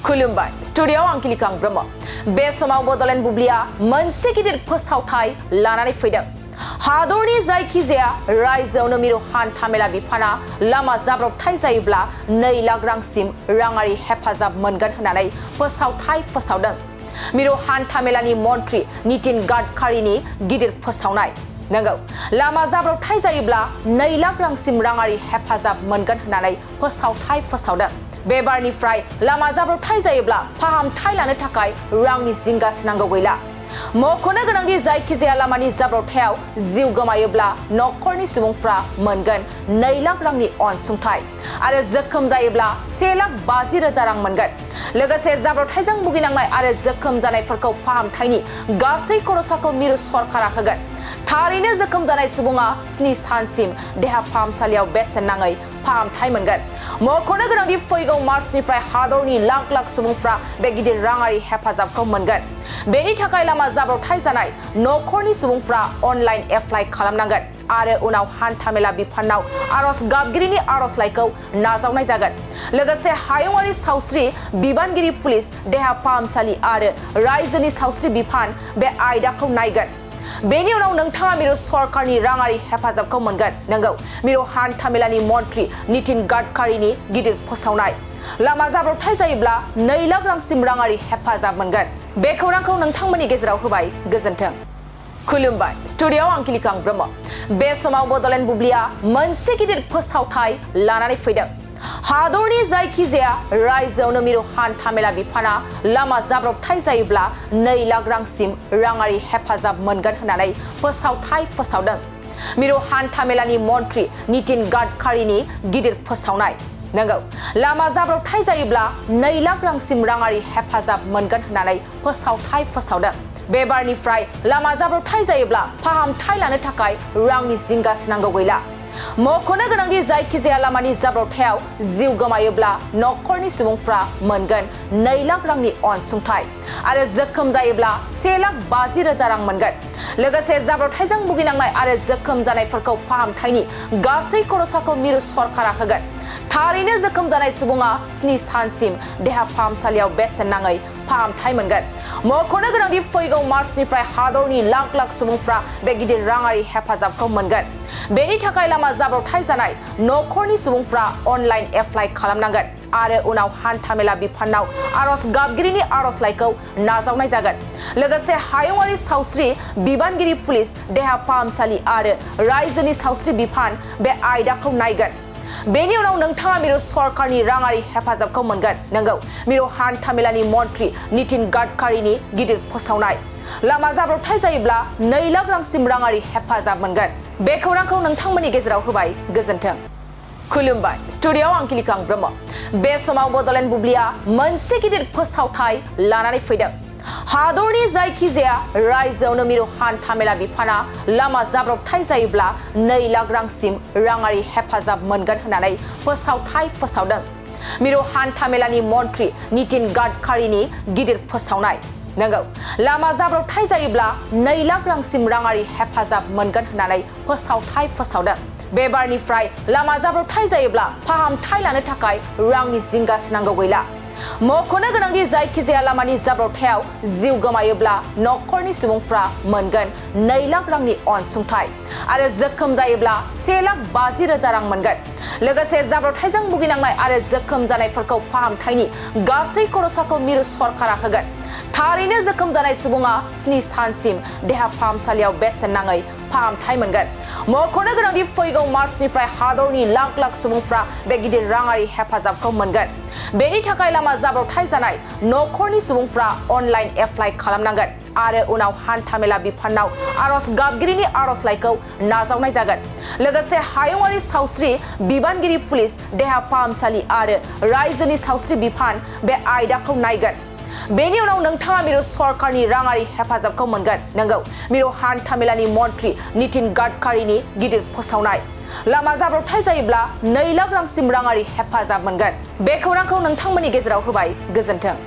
खुलुमबाय स्टुडियोआव आं किलिकां ब्रह्म बे समाव बडलेण्ड बुब्लिया मोनसे गिदिर फोसावथाय लानानै फैदों हादरनि जायखिजाया रायजोआवनो मिरु हान्थामेला बिफाना लामा जाब्रबथाय जायोब्ला 2 लाख रांसिम राङारि हेफाजाब मोनगोन होननानै फोसावथाय फोसावदों मिरु हान्थामेलानि मन्त्रि नितिन गाडकारिनि गिदिर फोसावनाय नंगौ लामा जाब्रबथाय जायोब्ला 2 लाख रांसिम राङारि हेफाजाब मोनगोन होननानै फोसावथाय फोसावदों बे बारनिफ्राय लामा जाब्रबथाय जायोब्ला फाहामथाय लानो थाखाय रांनि जिंगासिनांगौ गैला मख'नो गोनांदि जायखिजाया लामानि जाब्रबथायाव जिउ गोमायोब्ला नखरनि सुबुंफ्रा मोनगोन 2 लाख रांनि अनसुंथाय आरो जोखोम जायोब्ला 1,50,000 रां मोनगोन लोगोसे जाब्रबथायजों भुगिनांनाय आरो जोखोम जानायफोरखौ फाहामथायनि गासै खरसाखौ मिरु सरकारा होगोन थारैनो जोखोम जानाय सुबुङा 7 सानसिम देहा फाहामसालियाव बेसेन नाङै फाहामथाय मोनगोन मख'नो गोनांदि फैगौ मार्चनिफ्राय हादरनि लाख लाख सुबुंफ्रा बे गिदिर राङारि हेफाजाबखौ मोनगोन बेनि थाखाय लामा जाब्रबथाय जानाय नखरनि सुबुंफ्रा अनलाइन एप्लाइ खालामनांगोन आरो उनाव हान्थामेला बिफानाव आरज गाबगिरिनि आरजलाइखौ नाजावनाय जागोन लोगोसे हायुंआरि सावस्रि बिबानगिरि पुलिस देहा फाहामसालि आरो रायजोनि सावस्रि बिफान बे आयदाखौ नायगोन बेनि उनाव नोंथाङा मिरु सरकारनि राङारि हेफाजाबखौ मोनगोन नंगौ मिरु हान्थामेलानि मन्त्रि नितिन गाडकारिनि गिदिर फोसावनाय लामा जाब्रबथाय जायोब्ला 2 लाख रांसिम राङारि हेफाजाब मोनगोन बे खौरांखौ नोंथांमोननि गेजेराव होबाय गोजोन्थों खुलुमबाय स्टुडियोआव आं किलिकां ब्रह्म बे समाव बडलेण्ड बुब्लिया मोनसे गिदिर फोसावथाय लानानै फैदों हादरनि जायखिजाया रायजोआवनो मिरु हान्थामेला बिफाना लामा जाब्रबथाय जायोब्ला 2 लाख रांसिम राङारि हेफाजाब मोनगोन होननानै फोसावथाय फोसावदों मिरु हान्थामेलानि मन्त्रि नितिन गाडकारिनि गिदिर फोसावनाय नंगौ लामा जाब्रबथाय जायोब्ला 2 लाख रांसिम राङारि हेफाजाब मोनगोन होननानै फोसावथाय फोसावदों बे बारनिफ्राय लामा जाब्रबथाय जायोब्ला फाहामथाय लानो थाखाय रांनि जिंगासिनांगौ गैला मख'नो गोनांदि जायखिजाया लामानि जाब्रबथायाव जिउ गोमायोब्ला नखरनि सुबुंफ्रा मोनगोन 2 लाख रांनि अनसुंथाय आरो जोखोम जायोब्ला 1,50,000 रां मोनगोन लोगोसे जाब्रबथायजों भुगिनांनाय आरो जोखोम जानायफोरखौ फाहामथायनि गासै खरसाखौ मिरु सरकारा होगोन थारैनो जोखोम जानाय सुबुङा 7 सानसिम देहा फाहामसालियाव बेसेन नाङै फाहामथाय मोनगोन मख'नो गोनांदि फैगौ मार्चनिफ्राय हादरनि लाख लाख सुबुंफ्रा बे गिदिर राङारि हेफाजाबखौ मोनगोन बेनि थाखाय लामा जाब्रबथाय जानाय नखरनि सुबुंफ्रा अनलाइन एप्लाइ खालामनांगोन आरो उनाव हान्थामेला बिफानाव आरज गाबगिरिनि आरजलाइखौ नाजावनाय जागोन लोगोसे हायुंआरि सावस्रि बिबानगिरि पुलिस देहा फाहामसालि आरो रायजोनि सावस्रि बिफान बे आयदाखौ नायगोन बेनि उनाव नोंथाङा मिरु सरकारनि राङारि हेफाजाबखौ मोनगोन नंगौ मिरु हान्थामेलानि मन्त्रि नितिन गाडकारिनि गिदिर फोसावनाय लामा जाब्रबथाय जायोब्ला 2 लाख रांसिम राङारि हेफाजाब मोनगोन बे खौरांखौ नोंथांमोननि गेजेराव होबाय गोजोन्थों खुलुमबाय स्टुडियोआव आं किलिकां ब्रह्म बे समाव बडलेण्ड बुब्लिया मोनसे गिदिर फोसावथाय लानानै फैदों हादरनि जायखिजाया रायजोआवनो मिरु हान्थामेला बिफाना लामा जाब्रबथाय जायोब्ला 2 लाख रांसिम राङारि हेफाजाब मोनगोन होननानै फोसावथाय फोसावदों मिरु हान्थामेलानि मन्त्रि नितिन गाडकारिनि गिदिर फोसावनाय नंगौ लामा जाब्रबथाय जायोब्ला 2 लाख रांसिम राङारि हेफाजाब मोनगोन होननानै फोसावथाय फोसावदों बे बारनिफ्राय लामा जाब्रबथाय जायोब्ला फाहामथाय लानो थाखाय रांनि जिंगासिनांगौ गैला मख'नो गोनांदि जायखिजाया लामानि जाब्रबथायाव जिउ गोमायोब्ला नखरनि सुबुंफ्रा मोनगोन 2 लाख रांनि अनसुंथाय आरो जोखोम जायोब्ला 1,50,000 रां मोनगोन लोगोसे जाब्रबथायजों भुगिनांनाय आरो जोखोम जानायफोरखौ फाहामथायनि गासै खरसाखौ मिरु सरकारा होगोन थारैनो जोखोम जानाय सुबुङा 7 सानसिम देहा फाहामसालियाव बेसेन नाङै फाहामथाय मोनगोन मख'नो गोनांदि फैगौ मार्चनिफ्राय हादरनि लाख लाख सुबुंफ्रा बे गिदिर राङारि हेफाजाबखौ मोनगोन बेनि थाखाय लामा जाब्रबथाय जानाय नखरनि सुबुंफ्रा अनलाइन एप्लाइ खालामनांगोन आरो उनाव हान्थामेला बिफानाव आरज गाबगिरिनि आरजलाइखौ नाजावनाय जागोन लोगोसे हायुंआरि सावस्रि बिबानगिरि पुलिस देहा फाहामसालि आरो रायजोनि सावस्रि बिफान बे आयदाखौ नायगोन बेनि उनाव नोंथाङा मिरु सरकारनि राङारि हेफाजाबखौ मोनगोन नंगौ मिरु हान्थामेलानि मन्त्रि नितिन गाडकारिनि गिदिर फोसावनाय लामा जाब्रबथाय जायोब्ला 2 लाख रांसिम राङारि हेफाजाब मोनगोन बे खौरांखौ नोंथांमोननि गेजेराव होबाय गोजोन्थों।